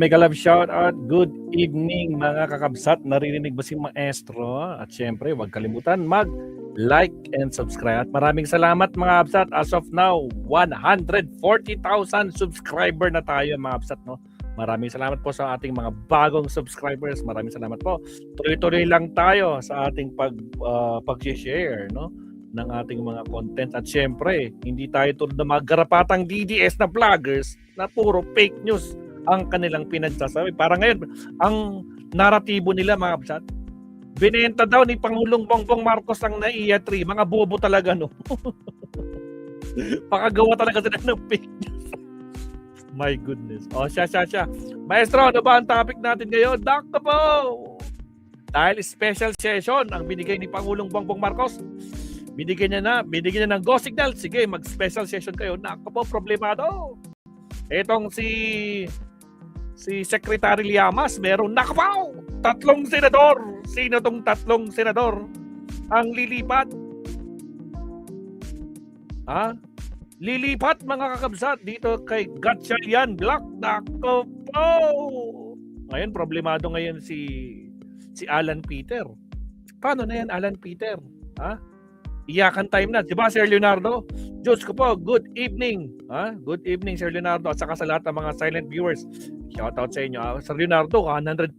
Mega love shout out. Good evening mga kakabsat. Naririnig ba si Maestro? At syempre, huwag kalimutan mag-like and subscribe. At maraming salamat mga kabsat. As of now, 140,000 subscriber na tayo mga kabsat. No? Maraming salamat po sa ating mga bagong subscribers. Maraming salamat po. Tuloy-tuloy lang tayo sa ating pag-share, no? Ng ating mga content. At syempre, hindi tayo tulad ng mga garapatang DDS na vloggers na puro fake news ang kanilang pinagsasabi. Para ngayon, ang naratibo nila mga kabsat, binenta daw ni Pangulong Bongbong Marcos ang NAIA 3. Mga bobo talaga, no? Pakagawa talaga sila ng fake news. My goodness. O, siya. Maestro, ano ba ang topic natin ngayon? Dakto po! Dahil special session ang binigay ni Pangulong Bongbong Marcos, binigyan niya ng go signal. Sige, mag-special session kayo. Nako po, problemado. Etong si Secretary Llamas, meron nakapaw! 3 senador! Sino tong 3 senador ang lilipat? Lilipat mga kakabsat dito kay Gatchalian Black. Nako po! Ngayon, problemado ngayon si Alan Peter. Paano na yan, Alan Peter? Iyakan time na. Diba, Sir Leonardo? Diyos ko po, good evening. Good evening, Sir Leonardo. At saka sa lahat ng mga silent viewers. Shoutout sa inyo. Sir Leonardo, 140,000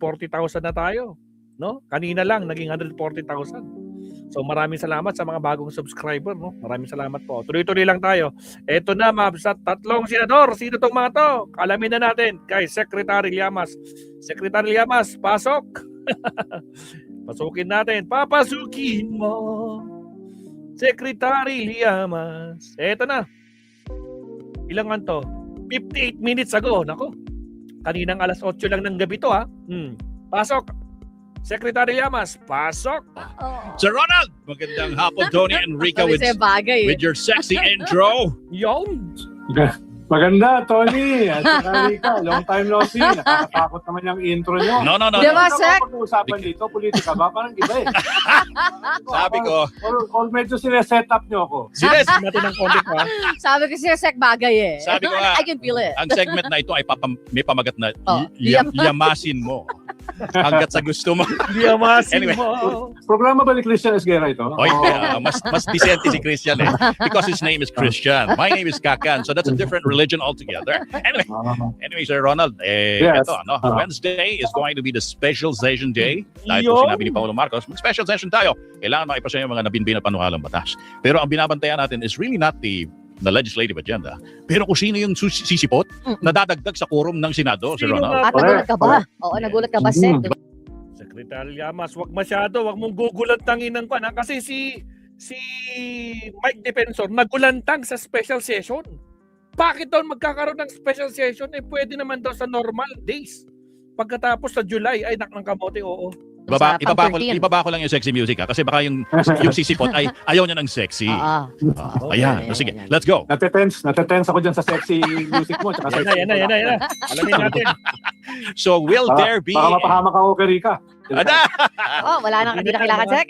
na tayo. No? Kanina lang, naging 140,000. So maraming salamat sa mga bagong subscriber. No? Maraming salamat po. Tuloy-tuloy lang tayo. Eto na, mabsat, 3 senador. Sino tong mga to? Alamin na natin kay Secretary Llamas. Secretary Llamas, pasok. Pasukin natin. Papasukin mo. Secretary Llamas. Eto na. Ilang to? 58 minutes ago. Nako. Kaninang alas 8 lang ng gabi to Pasok. Secretary Llamas, pasok. Sir Ronald, magandang hapon, Tony and Rica with your sexy intro. Yon. Maganda, Tony. At saka Rica, long time no see. Nakakatakot naman yung intro nyo. No. Diba, Sek? Pag-uusapan dito, politika ba? Parang iba eh. Sabi ko. Or medyo sila-set up nyo ako. Sige, natin ng konti pa. Sabi ko siya, Sek, bagay eh. Sabi ko nga, I can feel it. ang segment na ito ay may pamagat na yamasin mo. Hanggat sa gusto mo. Llamasin Anyway. mo. Programa ba ni Christian Esguerra ito? Oy, mas decente si Christian because his name is Christian. My name is Kakan, so that's a different religion altogether. Anyway, Sir Ronald, Yes. ito, Wednesday is going to be the special session day. Dahil po sinabi ni Pangulong Marcos, mag-special session tayo. Kailangan makipasya yung mga nabinbin na panukalang batas. Pero ang binabantayan natin is really not the legislative agenda. Pero kung sino yung sisipot na dadagdag sa quorum ng Senado, Sir Ronald. At nagulat ka ba? Oo, nagulat ka ba, Sek? Secretary Llamas, wag masyado, wag mong gugulantangin ng pan. Kasi si Mike Defensor nagulantang sa special session. Bakit daw magkakaroon ng special session? Pwede naman daw sa normal days. Pagkatapos sa July, ay ng kamote, oo. Ibaba ko lang yung sexy music kasi baka yung sisipot ay ayaw niya ng sexy. Ayan, sige, let's go. Natetense ako dyan sa sexy music mo. Yan na. Alamin natin. So will there be... Baka mapahamak ako kay Rica. Wala nang hindi na kailangan, Sek.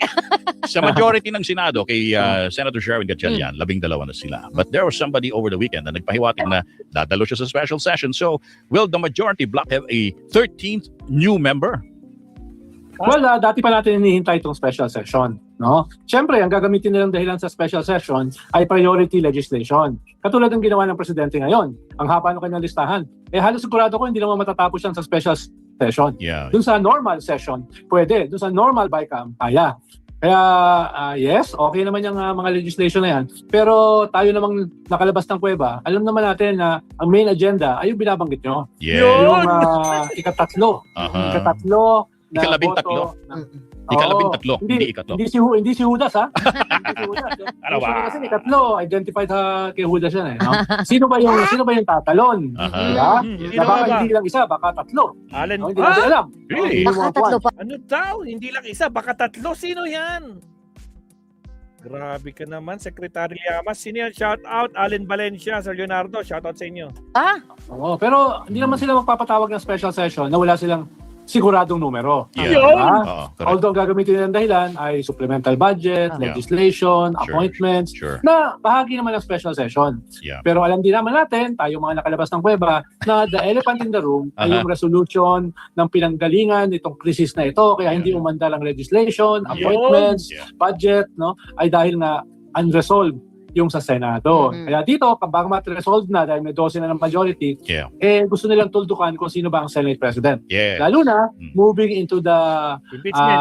Sa majority ng Senado, kay Senator Sherwin Gatchalian, 12 na sila. But there was somebody over the weekend na nagpahiwatig na dadalo siya sa special session. So will the majority block have a 13th new member? Well, dati pa natin hinihintay itong special session. No? Siyempre, ang gagamitin nilang dahilan sa special session ay priority legislation. Katulad ng ginawa ng presidente ngayon. Ang haba ng kanyang listahan. Halos sigurado ko hindi naman matatapos yan sa special session. Yeah. Dun sa normal session, pwede. Dun sa normal bycam, kaya. Kaya, yes, okay naman yung mga legislation na yan. Pero tayo namang nakalabas ng kuweba, alam naman natin na ang main agenda ay yung binabanggit nyo. Yeah. Yung ikatatlo. Ikatatlo na Ikalabintatlo. boto. Hindi ikatlo. Hindi si Judas, ha? Hindi si Judas. Ano ba? Kasi ikatlo, identified kay Judas yan, no? Sino ba yung tatalon? Diba? Na baka hindi lang isa, baka 3. Allen, Hindi natin alam. Really? Baka 3 pa. Ano daw? Hindi lang isa, baka 3. Sino yan? Grabe ka naman, Secretary Llamas. Sino yan? Shout out, Allen Valencia, Sir Leonardo. Shout out sa inyo. Oo, pero hindi naman sila magpapatawag ng special session na wala silang siguradong numero. Yeah. Yun! Diba? Oo, correct. Although ang gagamitin nilang dahilan ay supplemental budget, Yeah. legislation, Sure. appointments, Sure. na bahagi naman ng special session. Yeah. Pero alam din naman natin, tayo mga nakalabas ng kuweba, na the elephant in the room ay yung resolution ng pinanggalingan nitong krisis na ito. Kaya hindi umandar ang legislation, appointments, Yeah. budget, no, ay dahil nga unresolved yung sa Senado. Mhm. Kaya dito, kapag mat-resolve na dahil may 12 na ng majority, Yeah. gusto nilang tuldukan kung sino ba ang Senate President. Yeah. Lalo na, Mm. moving into the Impeachment.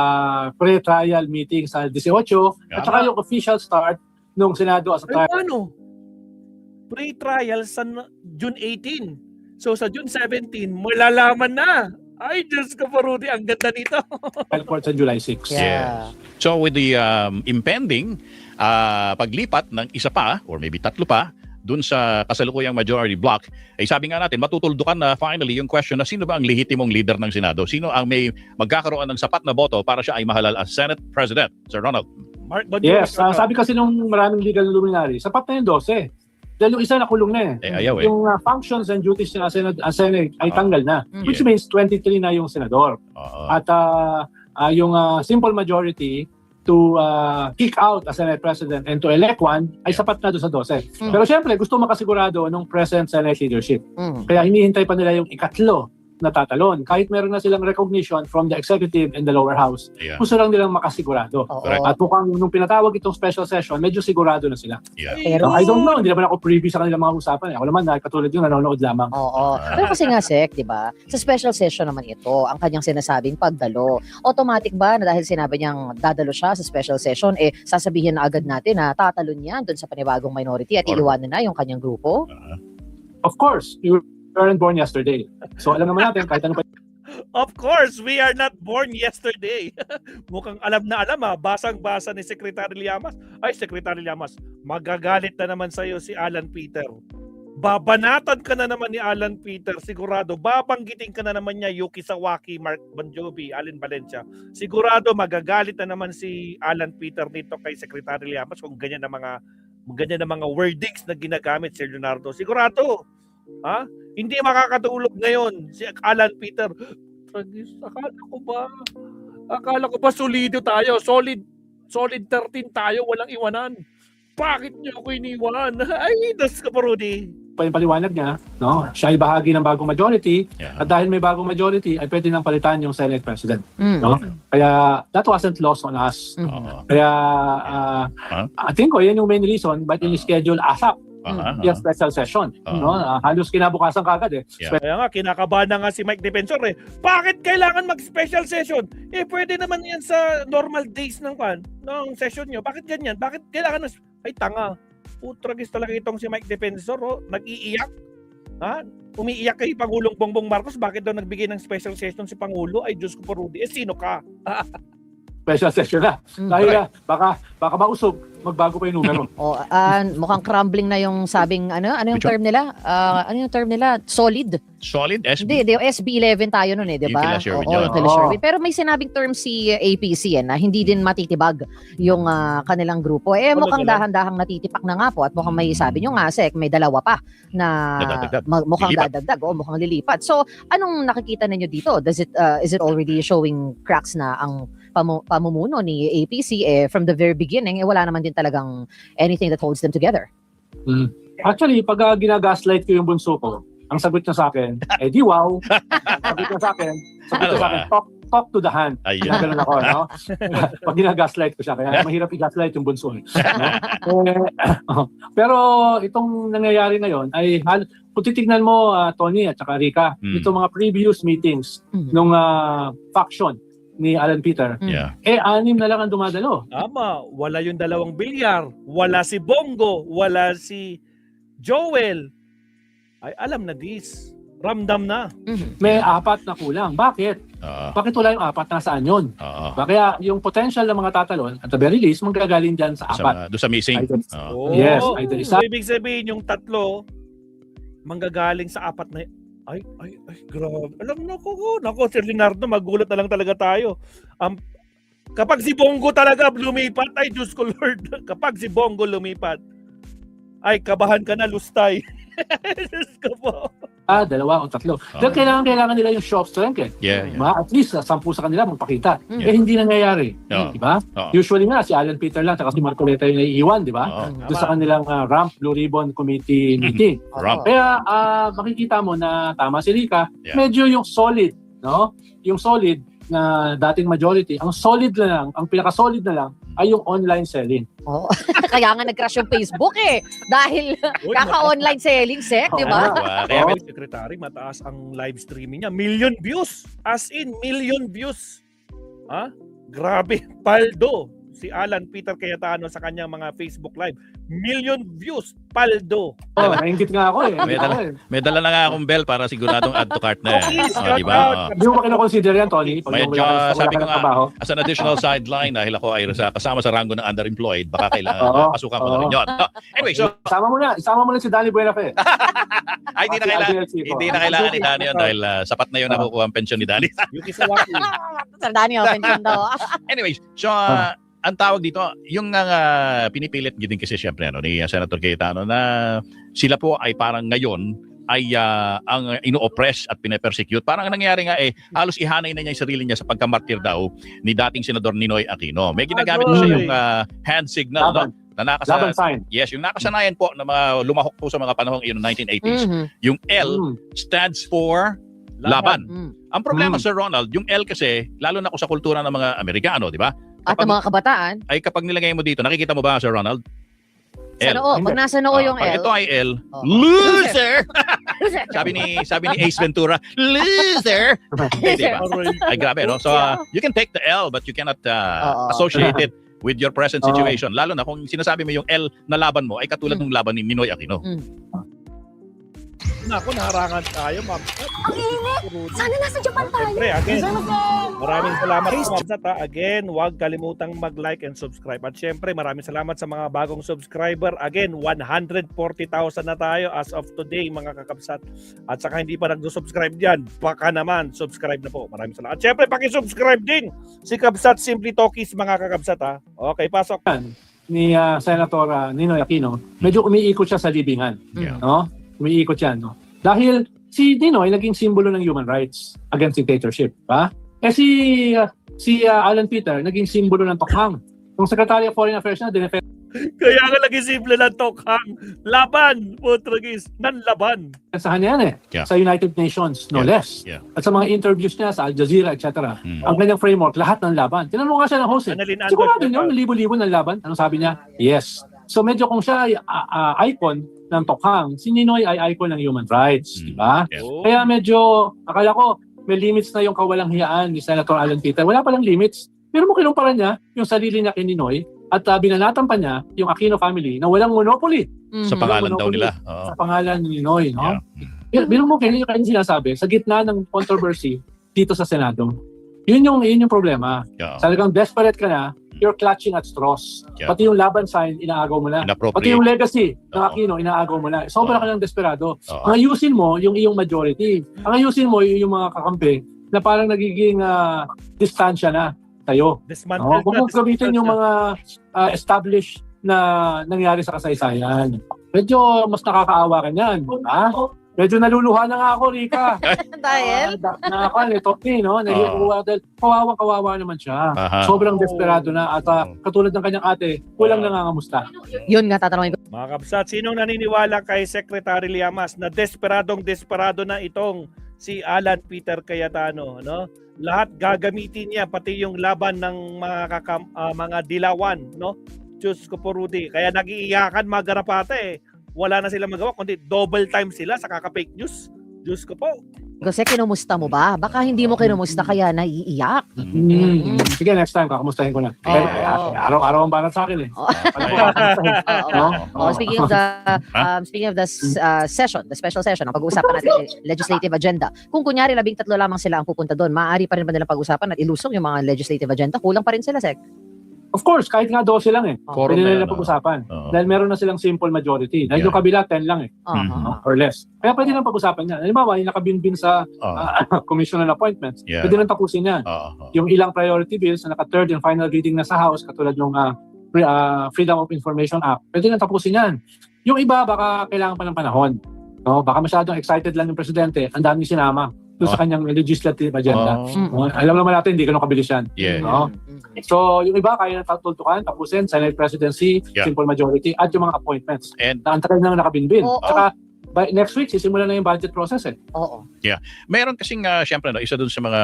pre-trial meeting sa 18 at saka yung official start ng Senado as a Ay, trial. paano? Pre-trial sa June 18. So sa June 17, malalaman na. Ay, Diyos ko po, Rudy, ang ganda nito. court sa July 6. Yeah. So with the impending paglipat ng isa pa or maybe tatlo pa dun sa kasalukuyang majority block, ay sabi nga natin, matutuldukan na finally yung question na sino ba ang lehitimong leader ng Senado? Sino ang may magkakaroon ng sapat na boto para siya ay mahalal as Senate President? Sir Ronald. Mark, Yes, sabi kasi nung maraming legal luminary, sapat na yung 12. Dahil yung isa nakulong na eh. Ayaw eh. Yung functions and duties ng Senate ay tanggal na. Mm. Which means 23 na yung senador. At yung simple majority to kick out a Senate President and to elect one ay sapat na doon sa 12. Mm. Pero syempre, gusto makasigurado ng present Senate leadership. Mm. Kaya hinihintay pa nila yung ikatlo na tatalon. Kahit meron na silang recognition from the executive and the lower house, Yeah. gusto lang nilang makasigurado. Oo. Correct. At mukhang nung pinatawag itong special session, medyo sigurado na sila. Yeah. Pero I don't know, hindi naman ako privy sa kanilang mga usapan. Ako naman, katulad yung nanonood lamang. Oo. Pero kasi nga, Sek, di ba? Sa special session naman ito, ang kanyang sinasabing pagdalo. Automatic ba na dahil sinabi niyang dadalo siya sa special session, sasabihin na agad natin na tatalon niya doon sa panibagong minority at iiwanan na yung kanyang grupo? Of course, you weren't born yesterday. So alam naman natin, kahit ano pa Of course, we are not born yesterday. Mukhang alam na alam basang-basa ni Secretary Llamas. Ay, Secretary Llamas, magagalit na naman sa'yo si Alan Peter. Babanatan ka na naman ni Alan Peter, sigurado. Babanggitin ka na naman niya Yuki Sawaki, Mark Bon Jovi, Allen Valencia. Sigurado magagalit na naman si Alan Peter dito kay Secretary Llamas kung ganyan na mga wordings na ginagamit si Leonardo. Sigurado. Ha? Hindi makakatulog ngayon si Alan Peter. Tragis, akala ko ba solido tayo? Solid 13 tayo, walang iwanan. Bakit niyo ako iniwan? Ay, das ka pa, Rudy. yung paliwanag niya, no? Siya ay bahagi ng bagong majority Yeah. at dahil may bagong majority ay pwede nang palitan yung Senate President. Mm. No? Kaya that wasn't lost on us. Oo. Kaya I think yan yung main reason ba't yung schedule ASAP yung special session. No? Halos kinabukasan kagad eh. Yeah. Kaya nga, kinakabahan na nga si Mike Defensor eh. Bakit kailangan mag-special session? Pwede naman yan sa normal days ng session nyo. Bakit ganyan? Bakit kailangan ay, tanga. Putragis talaga itong si Mike Defensor. Nag-iiyak. Ha? Umiiyak kay Pangulong Bongbong Marcos. Bakit daw nagbigay ng special session si Pangulo? Ay, Diyos ko po, Rudy. Sino ka? Special session na. Dahil baka mausog, magbago pa yung numero. Mukhang crumbling na yung sabing, ano yung Which one? term nila? Ano yung term nila? Solid. Solid SB. Hindi, SB11 tayo nun di Yung ba? kila Sherwin Oo, yun. yung kila Sherwin. Pero may sinabing term si APC na hindi din matitibag yung kanilang grupo. Mukhang dahan-dahang natitipak na nga po at mukhang may sabi nyo nga, Sek, may dalawa pa na Dadagdag. mukhang Lilipat. dadagdag o mukhang lilipat. So, anong nakikita ninyo dito? Is it already showing cracks na ang pamumuno ni APC from the very beginning, wala naman din talagang anything that holds them together? Actually, pag ginagaslight ko yung bunso ko, ang sagot niya sa akin, di wow. Sagot niya sa akin, talk to the hand. Ayun. Ganun ako, no? Pag ginagaslight ko siya, kaya mahirap i-gaslight yung bunso. Pero itong nangyayari ngayon ay, kung titignan mo, Tony at saka Rika, itong mga previous meetings nung faction ni Alan Peter, Yeah. 6 na lang ang dumadalo. Tama. Wala yung 2 bilyar. Wala si Bongo. Wala si Joel. Ay, alam na this. Ramdam na. May 4 na kulang. Bakit? Bakit wala yung 4? Nasaan yun? Kaya yung potential ng mga tatalon, at the very least, manggagaling dyan sa 4. Doon sa missing. Yes, either isa. Ibig sabihin yung 3 manggagaling sa 4 na ay, grabe. Alam nako, Sir Leonardo, magulat na lang talaga tayo. Kapag si Bongo talaga lumipat, ay Diyos ko Lord, kapag si Bongo lumipat, ay kabahan ka na, lustay. Diyos ko po. dalawa o tatlo. Dahil kailangan nila yung show of strength eh. Yeah. At least 10 sa kanila magpakita. Mm. Eh hindi nangyayari. Oo. Di ba? Oo. Usually nga si Alan Peter lang at si Marcoleta yung naiiwan, di ba? Oo. Doon sa kanilang RAMP Blue Ribbon Committee meeting. Rump. Kaya makikita mo na tama si Rica, Yeah. medyo yung solid, no? Yung solid na dating majority, ang solid na lang, ang pinaka-solid na lang ay yung online selling. Oo. Kaya nga nag-crash yung Facebook eh. Dahil Uy, kaka-online selling, Sek, di ba? Kaya Oo. Secretary, mataas ang live streaming niya. Million views. As in, million views. Ha? Grabe. Paldo. Si Alan Peter Cayetano sa kanyang mga Facebook Live. Million views. Paldo. Nainggit nga ako eh. May dala na nga akong bell para siguradong add to cart na. Please, Di ba? Hindi mo ba kinakonsider yan, Tony? Pag Medyo, wala sabi ka ko ng nga, trabaho? as an additional sideline, dahil ako ay kasama sa rango ng underemployed, baka kailangan Oo. pasukan ko na rin yun. Anyway, so, Isama mo na si Danny Buenafe. hindi na kailangan ni Danny yun dahil sapat na yun nakukuha ang pensyon ni Danny. Yuki Sawaki. Sir Daniel, mention daw. Anyways, so ang tawag dito, yung pinipilit din kasi siyempre ni Senator Cayetano na sila po ay parang ngayon ay ang ino-oppress at pinapersecute. Parang ang nangyari nga halos ihanay na niya yung sarili niya sa pagkamartir daw ni dating Senador Ninoy Aquino. May ginagamit po siya yung hand signal, no? Na Laban sign. Yes, yung nakasanayan po na mga lumahok po sa mga panahong iyon 1980s. Mhm. Yung L stands for laban. Mm. Ang problema, Sir Ronald, yung L kasi, lalo na kung sa kultura ng mga Amerikano, di ba? At ang mga kabataan, Ay kapag nilagay mo dito, nakikita mo ba, Sir Ronald? sa noo, pag nasa noo yung Pag L. ito ay L, Oh. loser! sabi ni Ace Ventura, loser! Di ba? Ay grabe, no? So, you can take the L, but you cannot associate it with your present situation. Lalo na kung sinasabi mo yung L na laban mo ay katulad ng laban ni Ninoy Aquino. Naku, naharangan tayo, ma'am. Ang init! Sana nasa Japan tayo. Siyempre, again, maraming salamat sa Ma'am. Again, huwag kalimutang mag-like and subscribe. At siyempre, maraming salamat sa mga bagong subscriber. Again, 140,000 na tayo as of today, mga kakabsat. At saka hindi pa nag-subscribe dyan, baka naman, subscribe na po. Maraming salamat. At siyempre, pakisubscribe din si Kabsat Simply Talkies, mga kakabsat, ha? Okay, pasok. Ni Senator Ninoy Aquino, medyo umiikot siya sa libingan. Yeah. No? Umiikot yan, no? Dahil si Ninoy naging simbolo ng human rights against dictatorship, ba? Eh si Alan Peter naging simbolo ng tokhang. Yung Secretary of Foreign Affairs na dinefend Kaya nga lagi simple lang tokhang. Laban, Putragis, nanlaban. sa kanya yan Yeah. sa United Nations, no less. Yeah. At sa mga interviews niya sa Al Jazeera, etc. Ang kanyang framework, lahat ng laban. Tinanong nga siya ng host Annalyn sigurado Anderson. niyo, libo-libo ng laban? Anong sabi niya? Yes. So medyo kung siya ay icon ng tokhang, si Ninoy ay icon ng human rights, di ba? Yeah. Oh. Kaya medyo, akala ko, may limits na yung kawalang hiyaan ni Senator Alan Peter. Wala palang limits. Pero mo kinumpara niya yung sarili niya kay Ninoy at binanatan pa niya yung Aquino family na walang monopoly Sa pangalan daw monopoly nila. Oo. sa pangalan ni Ninoy. No? Yeah. Pero mo kanya yung sinasabi, sa gitna ng controversy dito sa Senado, yun yung problema. Yeah. Talagang desperate ka na, you're clutching at straws. Yeah. Pati yung laban sign, inaagaw mo na. Pati yung legacy ng Oo. Aquino, inaagaw mo na. Sobra ka ng desperado. Oo. Ang ayusin mo, yung iyong majority. Ang ayusin mo, yung mga kakampi na parang nagiging distansya na tayo. Dismantle Kung gamitin yung mga established na nangyari sa kasaysayan. Medyo mas nakakaawa ka niyan. Ha? Medyo naluluha na nga ako, Rika. Dahil? No? Kawawa naman siya. Aha. Sobrang desperado na at katulad ng kanyang ate, kulang nangangamusta. Yun nga, tatanungin ko. Mga kabsat, sinong naniniwala kay Secretary Llamas na desperado na itong si Alan Peter Cayetano, no? Lahat gagamitin niya, pati yung laban ng mga dilawan, no? Diyos ko po, Rudy. Kaya nag-iiyakan mga garapate. Wala na sila magawa, kundi double time sila sa kaka-fake news. Diyos ko po. Kasi kinumusta mo ba? Baka hindi mo kinumusta kaya naiiyak. Sige, next time, kakamustahin ko na. Oo. Araw-araw ang banat sa akin eh. Oo. Alam ko, kakamustahin. No? Speaking of the session, the special session, ang pag-uusapan natin legislative agenda. Kung kunyari 13 lamang sila ang pupunta doon, maaari pa rin ba nilang pag-usapan at ilusong yung mga legislative agenda? Kulang pa rin sila, Sek. Of course, kahit nga 12 lang eh. Quorum Pwede na nila yan, pag-usapan. Oo. Dahil meron na silang simple majority. Dahil yung kabila, 10 lang eh. Or less. Kaya pwede lang pag-usapan yan. Halimbawa, yung nakabinbin sa Commission on Appointments, Yeah. pwede lang tapusin yan. Yung ilang priority bills na naka-third and final reading na sa House, katulad ng Freedom of Information Act, pwede lang tapusin yan. Yung iba, baka kailangan pa ng panahon. No, baka masyadong excited lang yung presidente, ang daming sinama doon sa kanyang legislative agenda. Oh, No, alam naman natin, hindi ganun kabilis yan. yeah. No? So, yung iba, kaya na tutultukan, tapusin, Senate presidency, Yeah. simple majority, at yung mga appointments. And Na ang tagal na nakabinbin. Oo. Tsaka, by next week, sisimula na yung budget process eh. Oo. meron kasing, syempre, no, isa dun sa mga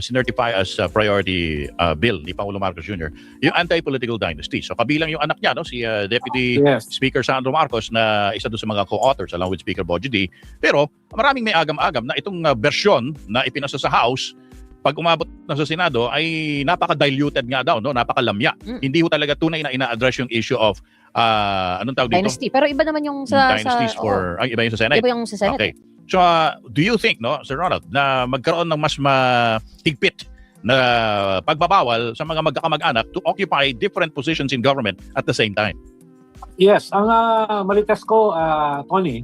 sinertify as priority bill ni Pangulo Marcos Jr., yung anti-political dynasty. So, kabilang yung anak niya, no, si Deputy Yes. Speaker Sandro Marcos na isa dun sa mga co-authors along with Speaker Bojo D. Pero maraming may agam-agam na itong bersyon na ipinasa sa House, pag umabot na sa Senado ay napaka-diluted nga daw, no? Napakalamya. Hindi ho talaga tunay na ina-address yung issue of anong tawag dito? Dynasty. Pero iba naman yung sa... Dynasties oo. iba yung sa Senate. Iba yung sa Senate. Okay. So, do you think, no, Sir Ronald, na magkaroon ng mas matigpit na pagbabawal sa mga magkakamag-anak to occupy different positions in government at the same time? Yes, ang malitas ko, Tony,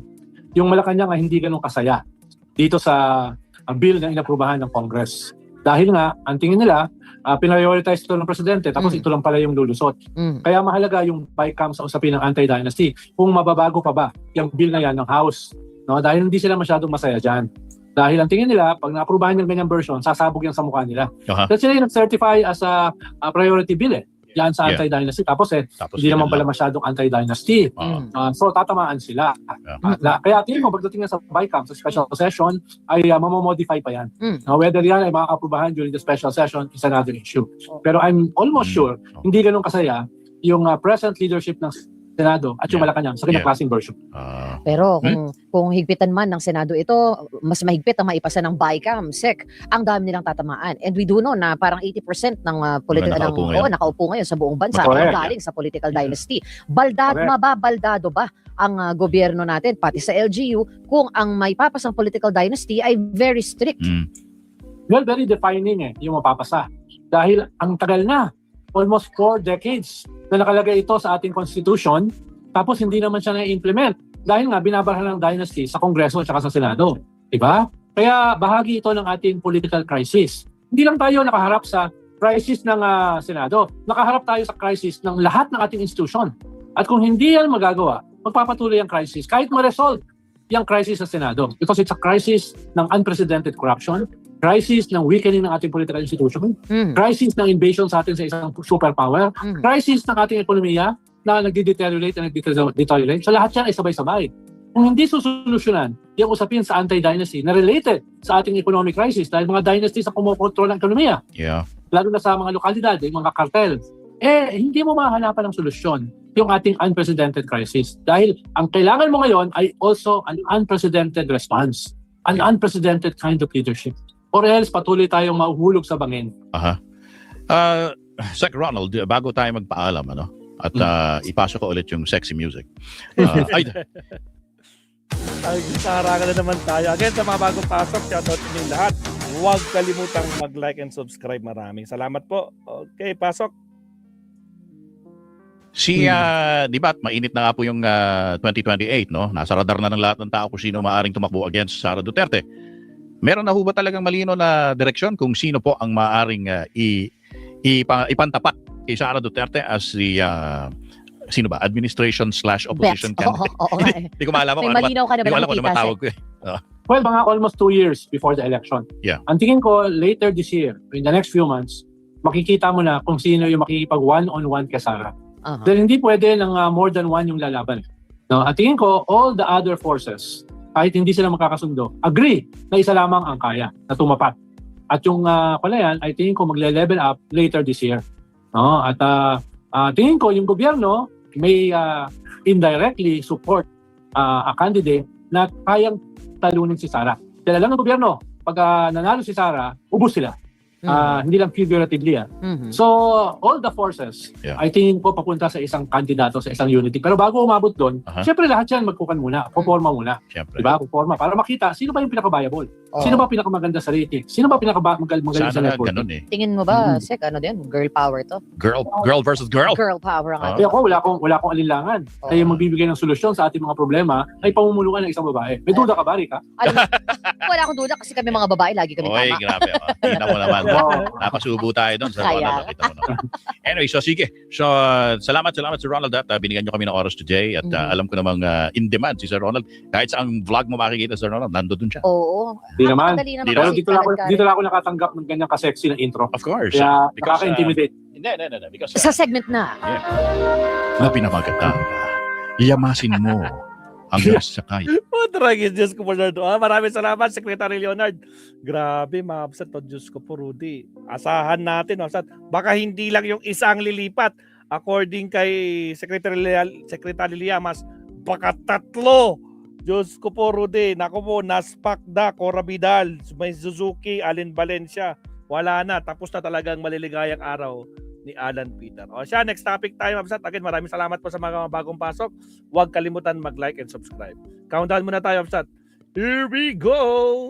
yung Malacanang ay hindi ganun kasaya dito sa bill na inaprubahan ng Congress. Dahil nga, ang tingin nila, pinrioritize ito ng presidente, tapos ito lang pala yung lulusot. Kaya mahalaga yung BICAM sa usapin ng anti-dynasty. Kung mababago pa ba yung bill na yan ng House. No? Dahil hindi sila masyadong masaya dyan. Dahil ang tingin nila, pag na-aprubahan yung ganyang version, sasabog yan sa mukha nila. Kasi sila yung nag-certify as a priority bill eh. Yan sa Yeah. anti-dynasty. Tapos hindi naman pala masyadong anti-dynasty. So tatamaan sila. Kaya tingin ko, pagdating na sa BICAM, sa special session, ay mamamodify pa yan. Whether yan ay makakaprubahan during the special session is another issue. Pero I'm almost sure, hindi ganun kasaya yung present leadership ng Senado at yung Yeah. Malacanang sa kinaklaseng version. Pero kung higpitan man ng Senado ito, mas mahigpit ang maipasa ng BICAM, SEC, ang dami nilang tatamaan. And we do know na parang 80% ng political nakaupo ngayon sa buong bansa Correct. galing sa political dynasty. Baldado, Correct. mababaldado ba ang gobyerno natin, pati sa LGU, kung ang may papasang political dynasty ay very strict? Well, very defining yung mapapasa. Dahil ang tagal na, almost 4 decades na nakalagay ito sa ating constitution, tapos hindi naman siya na-implement. Dahil nga, binabarhan ng dynasty sa Kongreso at sa Senado. Diba? Kaya bahagi ito ng ating political crisis. Hindi lang tayo nakaharap sa crisis ng Senado. Nakaharap tayo sa crisis ng lahat ng ating institution. At kung hindi yan magagawa, magpapatuloy ang crisis. Kahit ma-resolve yung crisis sa Senado. Because it's a crisis ng unprecedented corruption, crisis ng weakening ng ating political institution, crisis ng invasion sa atin sa isang superpower, crisis ng ating ekonomiya na nagdi-deteriorate at nagdi-deteriorate. So lahat yan ay sabay-sabay. Kung hindi susolusyonan yung usapin sa anti-dynasty na related sa ating economic crisis dahil mga dynasties ang kumokontrol ng ekonomiya, lalo na sa mga lokalidad, yung mga cartel, hindi mo mahanapan ng solusyon yung ating unprecedented crisis. Dahil ang kailangan mo ngayon ay also an unprecedented response, an unprecedented kind of leadership. Or else patuloy tayong mahuhulog sa bangin. Sec Ronald, bago tayo magpaalam, ano? At ipasok ko ulit yung sexy music. Ay, harangan na naman tayo. Again, sa mga bagong pasok, shoutout sa inyong lahat. Huwag kalimutang mag-like and subscribe. Maraming salamat po. Okay, pasok. Di ba, mainit na nga po yung 2028, no? Nasa radar na ng lahat ng tao kung sino maaaring tumakbo against Sara Duterte. Meron na ho ba talagang malino na direksyon kung sino po ang maaaring ipantapat kay Sara Duterte as the sino ba? Administration/opposition candidate? Hindi ko maalam kung malinaw ka na ba ano matawag ko eh. Well, mga almost 2 years before the election. Yeah. Ang tingin ko, later this year, in the next few months, makikita mo na kung sino yung makikipag one-on-one kay Sara. Dahil hindi pwede ng more than one yung lalaban. No? Ang tingin ko, all the other forces, kahit hindi sila magkakasundo, agree na isa lamang ang kaya na tumapat. At yung palayan, I think ko magle-level up later this year. No? At tingin ko yung gobyerno may indirectly support a candidate na kayang talunin si Sara. Kaya lang ng gobyerno, pag nanalo si Sara, ubos sila. Hindi lang figuratively. So, all the forces, I think ko papunta sa isang kandidato, sa isang unity. Pero bago umabot doon, syempre lahat yan magkukan muna, puporma muna. Syempre. Diba? Puporma. Para makita, sino ba yung pinaka-viable? Oo. Sino ba pinakamaganda sa rating? Sino ba pinakamagaling sa Sana nga network? ganun eh. Tingin mo ba, Mhm. Sek, ano din? Girl power to? Girl versus girl. Girl power ang Ah. ating. Kaya ako, wala akong alinlangan. Oo. Kaya magbibigay ng solusyon sa ating mga problema ay pamumulungan ng isang babae. May duda ka ba, Rika? Alam mo, wala akong duda kasi kami mga babae, lagi kami Oy, tama. grabe. Tingnan mo naman. Wow. Nakasubo tayo doon sa Kaya. Ronald. Kita mo naman. Anyway, so sige. So, salamat sa Ronald at binigyan nyo kami ng oras today at Mhm. alam ko namang in demand si Sir Ronald. Kahit sa ang vlog mo makikita Sir Ronald, nandoon siya. Oo. Hindi naman. Madali naman Hindi Pero kasi dito lang ako nakatanggap ng ganyang ka-sexy na intro. Of course. Kaya because, nakaka-intimidate. Hindi. Because, Sa segment na. na pinamaganda. Iyamasin mo hanggang sa kaya. Tragis, Diyos ko po, Lord. Maraming salamat, Secretary Leonard. Grabe, maabsat to, Diyos ko po, Rudy. Asahan natin, maabsat. Baka hindi lang yung isang lilipat. According kay Secretary Liamas, baka 3. Diyos ko po, Rudy. Naku po, Naspakda, Cora Vidal, may Suzuki, Alin Valencia. Wala na. Tapos na talagang maliligayang araw ni Alan Peter. O siya, next topic tayo, Mabsat. Again, maraming salamat po sa mga bagong pasok. Huwag kalimutan mag-like and subscribe. Countdown muna tayo, Mabsat. Here we go!